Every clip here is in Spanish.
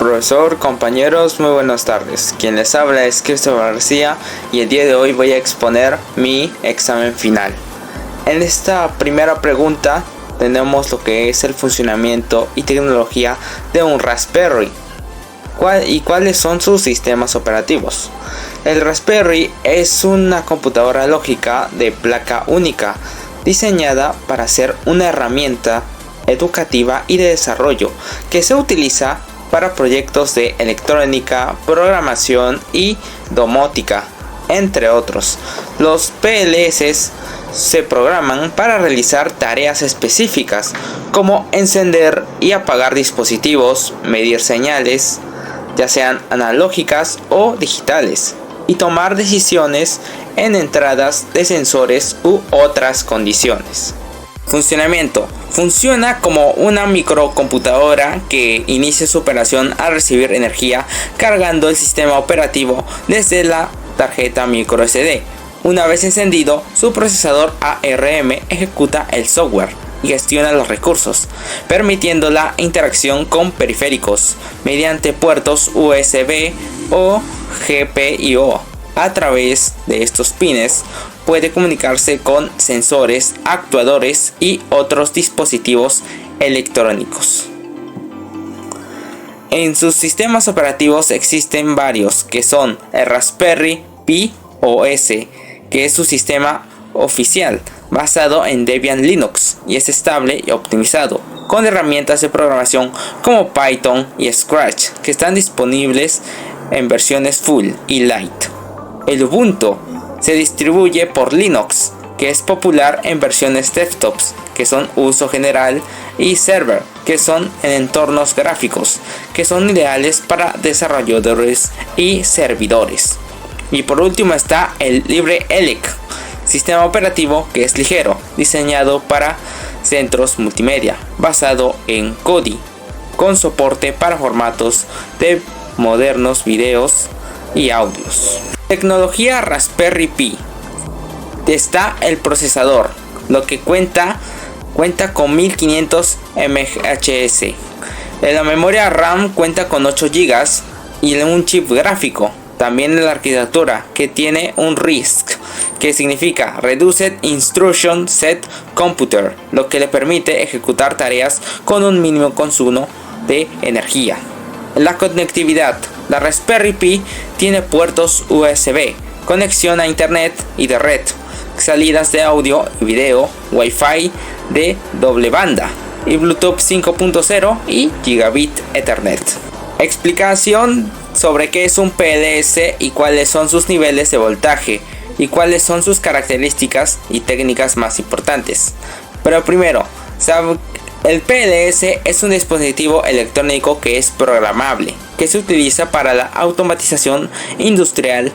Profesor, compañeros, muy buenas tardes. Quien les habla es Cristóbal García y el día de hoy voy a exponer mi examen final. En esta primera pregunta tenemos lo que es el funcionamiento y tecnología de un Raspberry. ¿Cuáles son sus sistemas operativos? El Raspberry es una computadora lógica de placa única diseñada para ser una herramienta educativa y de desarrollo que se utiliza para proyectos de electrónica, programación y domótica, entre otros. Los PLCs se programan para realizar tareas específicas como encender y apagar dispositivos, medir señales, ya sean analógicas o digitales, y tomar decisiones en entradas de sensores u otras condiciones. Funcionamiento. Funciona como una microcomputadora que inicia su operación al recibir energía cargando el sistema operativo desde la tarjeta microSD. Una vez encendido, su procesador ARM ejecuta el software y gestiona los recursos, permitiendo la interacción con periféricos mediante puertos USB o GPIO. A través de estos pines puede comunicarse con sensores, actuadores y otros dispositivos electrónicos. En sus sistemas operativos existen varios, que son el Raspberry Pi OS, que es su sistema oficial, basado en Debian Linux y es estable y optimizado, con herramientas de programación como Python y Scratch, que están disponibles en versiones full y light. El Ubuntu se distribuye por Linux, que es popular en versiones desktops, que son uso general, y server, que son en entornos gráficos, que son ideales para desarrolladores y servidores. Y por último está el LibreELEC, sistema operativo que es ligero, diseñado para centros multimedia, basado en Kodi, con soporte para formatos de modernos videos y audios. Tecnología Raspberry Pi. Está el procesador, lo que cuenta con 1500 MHz. La memoria RAM cuenta con 8 GB y un chip gráfico. También en la arquitectura, que tiene un RISC, que significa Reduced Instruction Set Computer, lo que le permite ejecutar tareas con un mínimo consumo de energía. La conectividad. La Raspberry Pi tiene puertos USB, conexión a internet y de red, salidas de audio y video, Wi-Fi de doble banda y Bluetooth 5.0 y Gigabit Ethernet. Explicación sobre qué es un PLC y cuáles son sus niveles de voltaje y cuáles son sus características y técnicas más importantes. Pero primero, el PLC es un dispositivo electrónico que es programable, que se utiliza para la automatización industrial.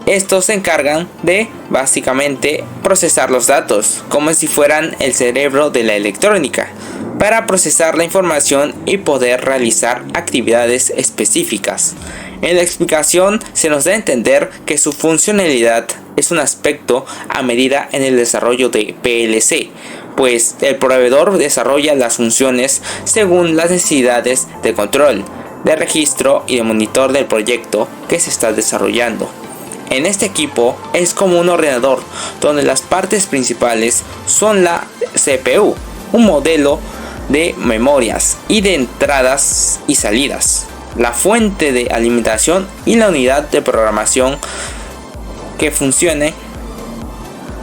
Estos se encargan de básicamente procesar los datos, como si fueran el cerebro de la electrónica, para procesar la información y poder realizar actividades específicas. En la explicación se nos da a entender que su funcionalidad es un aspecto a medida en el desarrollo de PLC, pues el proveedor desarrolla las funciones según las necesidades de control, de registro y de monitor del proyecto que se está desarrollando. En este equipo es como un ordenador donde las partes principales son la CPU, un modelo de memorias y de entradas y salidas, la fuente de alimentación y la unidad de programación que funcione,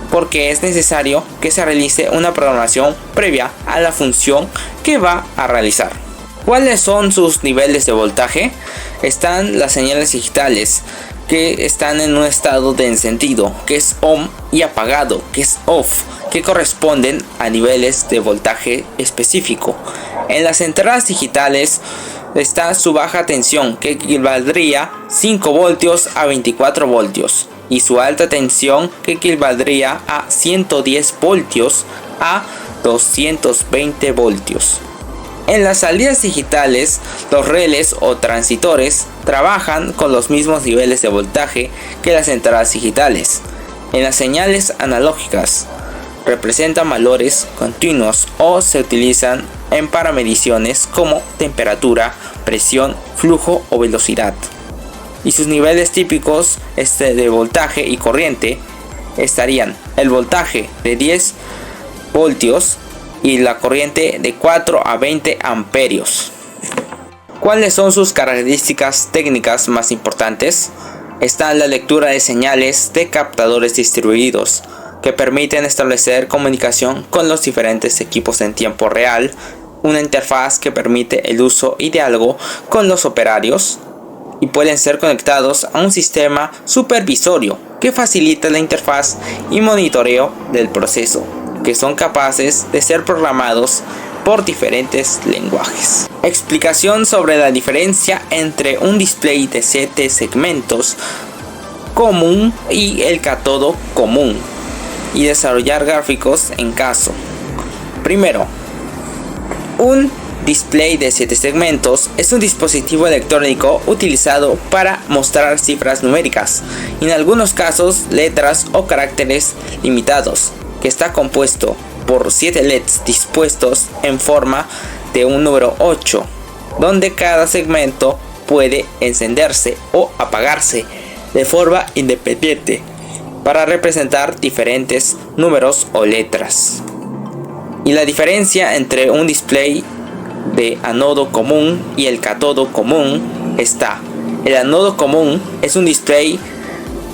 porque es necesario que se realice una programación previa a la función que va a realizar. ¿Cuáles son sus niveles de voltaje? Están las señales digitales, que están en un estado de encendido, que es on, y apagado, que es off, que corresponden a niveles de voltaje específico. En las entradas digitales está su baja tensión, que equivaldría 5 voltios a 24 voltios, y su alta tensión, que equivaldría a 110 voltios a 220 voltios. En las salidas digitales, los relés o transitores trabajan con los mismos niveles de voltaje que las entradas digitales. En las señales analógicas, representan valores continuos o se utilizan en paramediciones como temperatura, presión, flujo o velocidad. Y sus niveles típicos de voltaje y corriente estarían el voltaje de 10 voltios y la corriente de 4 a 20 amperios. ¿Cuáles son sus características técnicas más importantes? Está la lectura de señales de captadores distribuidos, que permiten establecer comunicación con los diferentes equipos en tiempo real, una interfaz que permite el uso y diálogo con los operarios, y pueden ser conectados a un sistema supervisorio que facilita la interfaz y monitoreo del proceso, que son capaces de ser programados por diferentes lenguajes. Explicación sobre la diferencia entre un display de 7 segmentos común y el cátodo común, y desarrollar gráficos en caso. Primero, un display de 7 segmentos es un dispositivo electrónico utilizado para mostrar cifras numéricas y en algunos casos letras o caracteres limitados, que está compuesto por 7 LEDs dispuestos en forma de un número 8, donde cada segmento puede encenderse o apagarse de forma independiente para representar diferentes números o letras. Y la diferencia entre un display de anodo común y el cátodo común está: el anodo común es un display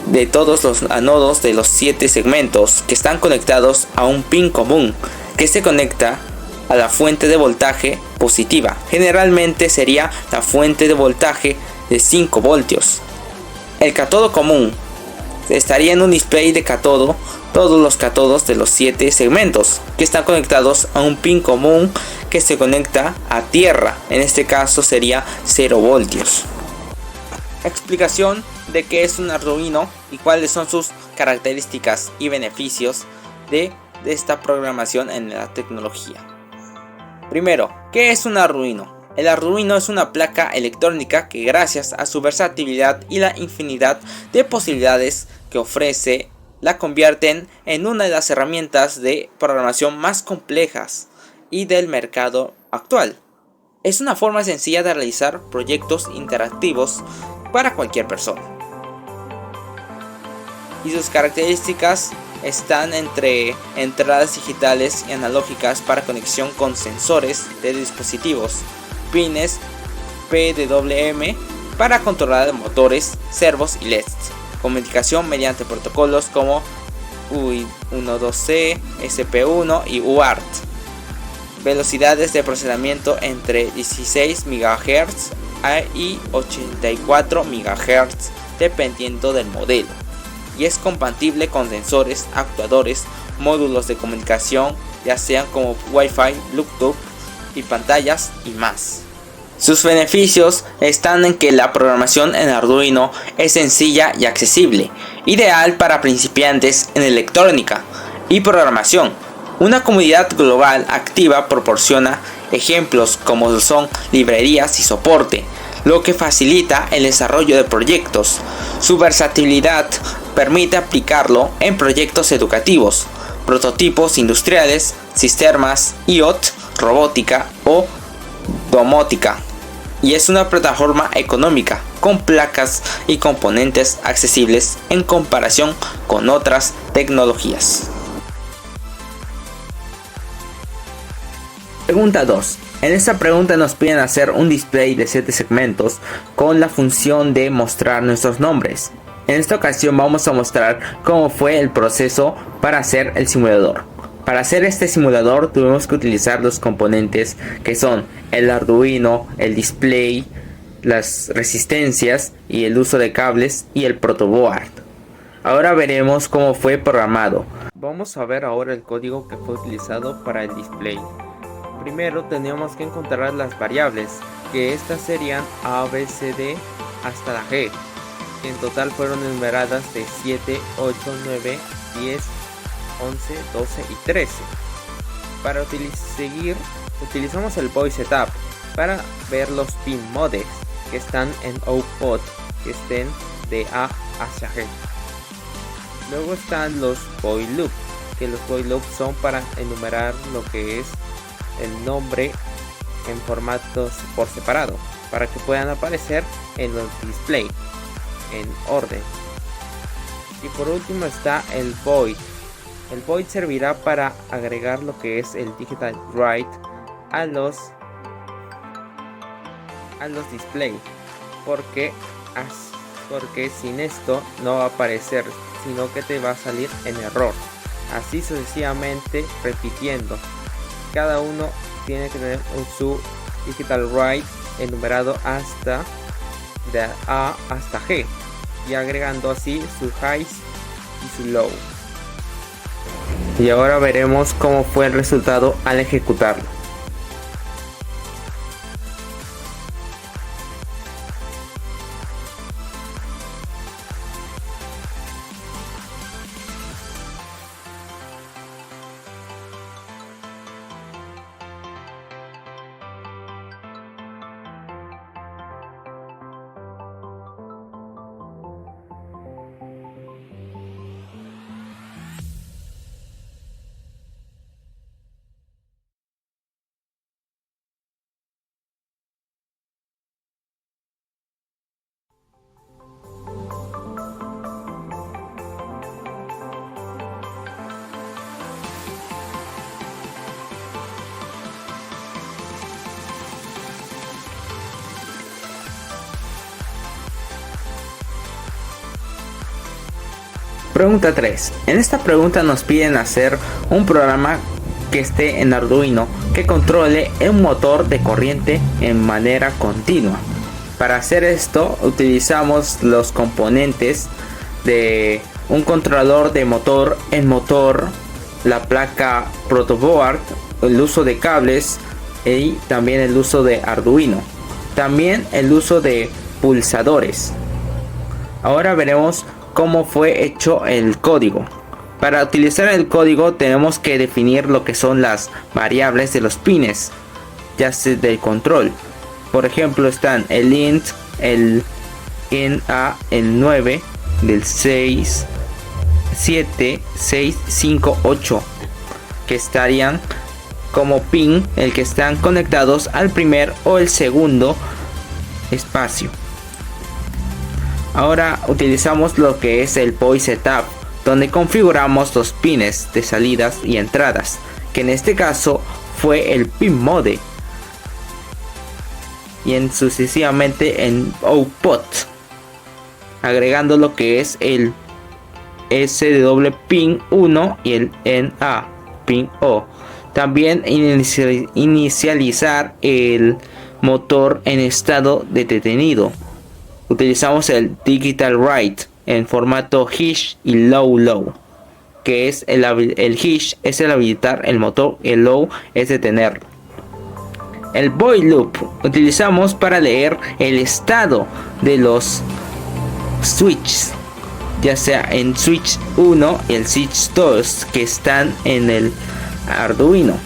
de todos los anodos de los 7 segmentos que están conectados a un pin común que se conecta a la fuente de voltaje positiva. Generalmente sería la fuente de voltaje de 5 voltios. El cátodo común estaría en un display de cátodo, todos los cátodos de los 7 segmentos que están conectados a un pin común que se conecta a tierra. En este caso sería 0 voltios. Explicación de qué es un Arduino y cuáles son sus características y beneficios de esta programación en la tecnología. Primero, ¿qué es un Arduino? El Arduino es una placa electrónica que, gracias a su versatilidad y la infinidad de posibilidades que ofrece, la convierten en una de las herramientas de programación más complejas y del mercado actual. Es una forma sencilla de realizar proyectos interactivos para cualquier persona. Y sus características están entre entradas digitales y analógicas para conexión con sensores de dispositivos, pines PWM para controlar motores, servos y LEDs, comunicación mediante protocolos como UI12C, SP1 y UART, velocidades de procesamiento entre 16 MHz y 84 MHz dependiendo del modelo, y es compatible con sensores, actuadores, módulos de comunicación, ya sean como Wi-Fi, Bluetooth y pantallas y más. Sus beneficios están en que la programación en Arduino es sencilla y accesible, ideal para principiantes en electrónica y programación. Una comunidad global activa proporciona ejemplos como son librerías y soporte, lo que facilita el desarrollo de proyectos. Su versatilidad permite aplicarlo en proyectos educativos, prototipos industriales, sistemas IoT, robótica o domótica, y es una plataforma económica con placas y componentes accesibles en comparación con otras tecnologías. Pregunta 2. En esta pregunta nos piden hacer un display de 7 segmentos con la función de mostrar nuestros nombres. En esta ocasión vamos a mostrar cómo fue el proceso para hacer el simulador. Para hacer este simulador tuvimos que utilizar los componentes que son el Arduino, el display, las resistencias y el uso de cables y el protoboard. Ahora veremos cómo fue programado. Vamos a ver ahora el código que fue utilizado para el display. Primero teníamos que encontrar las variables, que estas serían A, B, C, D hasta la G. En total fueron numeradas de 7, 8, 9, 10, 11, 12 y 13. Para seguir, utilizamos el Void Setup para ver los pin modes que están en output, que estén de A hacia G. Luego están los Void Loop, que los Void Loop son para enumerar lo que es el nombre en formatos por separado. para que puedan aparecer en los display en orden. Y por último está el Void. El Void servirá para agregar lo que es el Digital Write a los display, porque sin esto no va a aparecer, sino que te va a salir en error. Así sucesivamente repitiendo. Cada uno tiene que tener su Digital Write enumerado hasta de A hasta G, y agregando así su highs y su low. Y ahora veremos cómo fue el resultado al ejecutarlo. Pregunta 3. En esta pregunta nos piden hacer un programa que esté en Arduino que controle un motor de corriente en manera continua. Para hacer esto utilizamos los componentes de un controlador de motor, el motor, la placa protoboard, el uso de cables y también el uso de Arduino. También el uso de pulsadores. Ahora veremos cómo fue hecho el código. Para utilizar el código tenemos que definir lo que son las variables de los pines, ya sea del control. Por ejemplo están el int, el NA, el 9, del 6, 7, 6, 5, 8, que estarían como pin, el que están conectados al primer o el segundo espacio. Ahora utilizamos lo que es el Void Setup, donde configuramos los pines de salidas y entradas, que en este caso fue el pin mode, y sucesivamente en output, agregando lo que es el SW pin 1 y el NA pin O. También inicializar el motor en estado de detenido. Utilizamos el Digital Write en formato Hish y Low, que es el Hish es el habilitar el motor, el Low es detenerlo. El Void Loop utilizamos para leer el estado de los switches, ya sea en switch 1 y el switch 2 que están en el Arduino,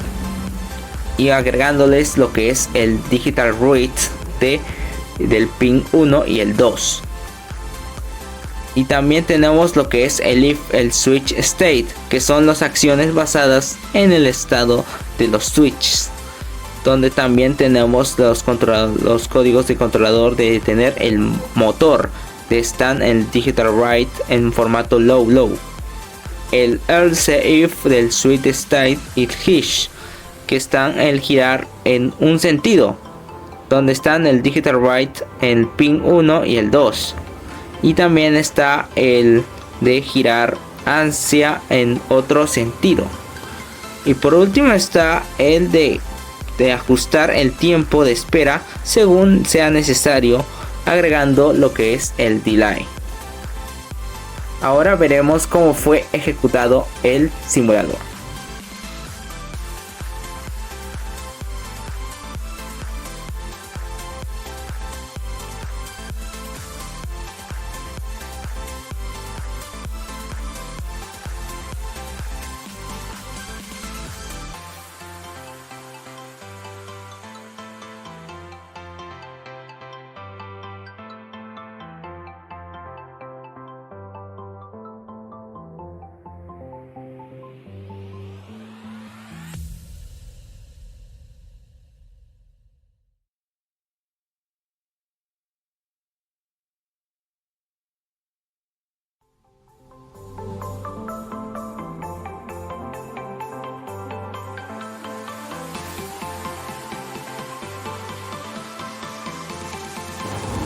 y agregándoles lo que es el Digital Write del pin 1 y el 2. Y también tenemos lo que es el if, el switch state, que son las acciones basadas en el estado de los switches, donde también tenemos los códigos de controlador de detener el motor, que están en el Digital Write en formato low. El else if del switch state y Hish, que están en el girar en un sentido, donde están el Digital Write en el pin 1 y el 2. Y también está el de girar hacia en otro sentido. Y por último está el de ajustar el tiempo de espera según sea necesario, agregando lo que es el delay. Ahora veremos cómo fue ejecutado el simulador.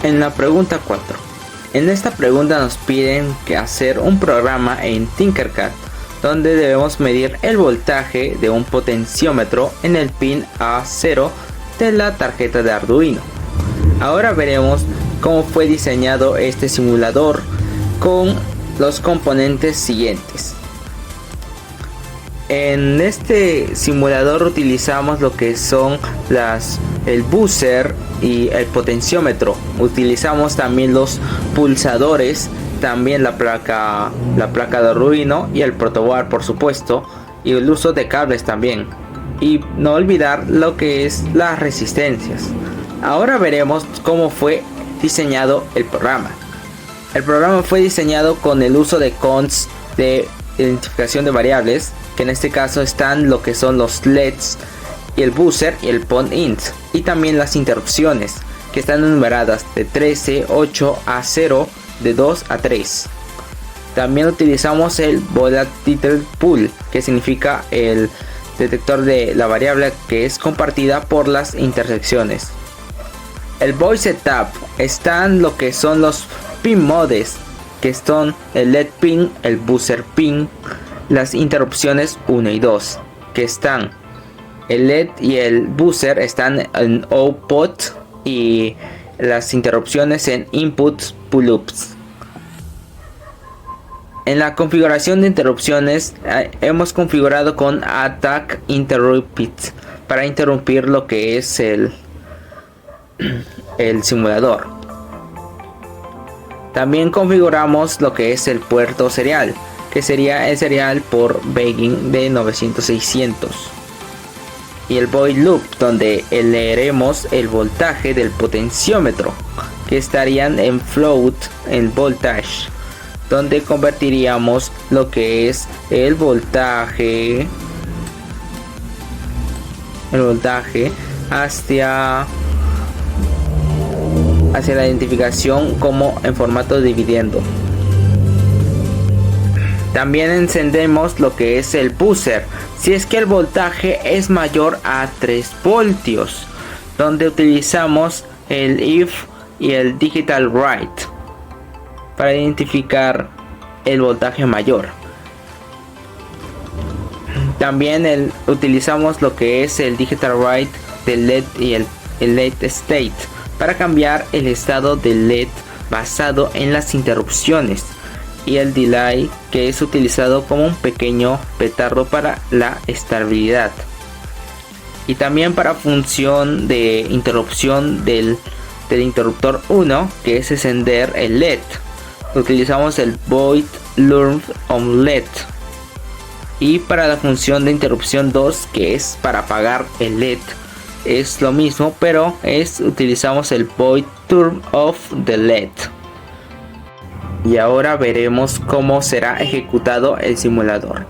En la pregunta 4. En esta pregunta nos piden que hacer un programa en Tinkercad donde debemos medir el voltaje de un potenciómetro en el pin A0 de la tarjeta de Arduino. Ahora veremos cómo fue diseñado este simulador con los componentes siguientes. En este simulador utilizamos lo que son el buzzer y el potenciómetro. Utilizamos también los pulsadores, también la placa de Arduino y el protoboard, por supuesto, y el uso de cables también. Y no olvidar lo que es las resistencias. Ahora veremos cómo fue diseñado el programa. El programa fue diseñado con el uso de const de identificación de variables, que en este caso están lo que son los LEDs y el buzzer y el point y también las interrupciones, que están numeradas de 13, 8 a 0, de 2 a 3. También utilizamos el volatile pool, que significa el detector de la variable que es compartida por las intersecciones. El voice setup están lo que son los pin modes, que son el LED pin, el buzzer pin, las interrupciones 1 y 2, que están el LED y el buzzer están en output y las interrupciones en input pull-ups. En la configuración de interrupciones hemos configurado con attack interrupt para interrumpir lo que es el simulador. También configuramos lo que es el puerto serial, que sería el serial por Begin de 900-600, y el void loop, donde leeremos el voltaje del potenciómetro, que estarían en float en voltage, donde convertiríamos lo que es el voltaje hacia la identificación como en formato dividiendo. También encendemos lo que es el buzzer si es que el voltaje es mayor a 3 voltios, donde utilizamos el if y el digital write para identificar el voltaje mayor. También utilizamos lo que es el digital write del LED y el LED state para cambiar el estado del LED basado en las interrupciones, y el delay, que es utilizado como un pequeño petardo para la estabilidad. Y también para función de interrupción del interruptor 1, que es encender el LED, utilizamos el void loop on LED. Y para la función de interrupción 2, que es para apagar el LED, es lo mismo, pero utilizamos el void turn off the LED. Y ahora veremos cómo será ejecutado el simulador.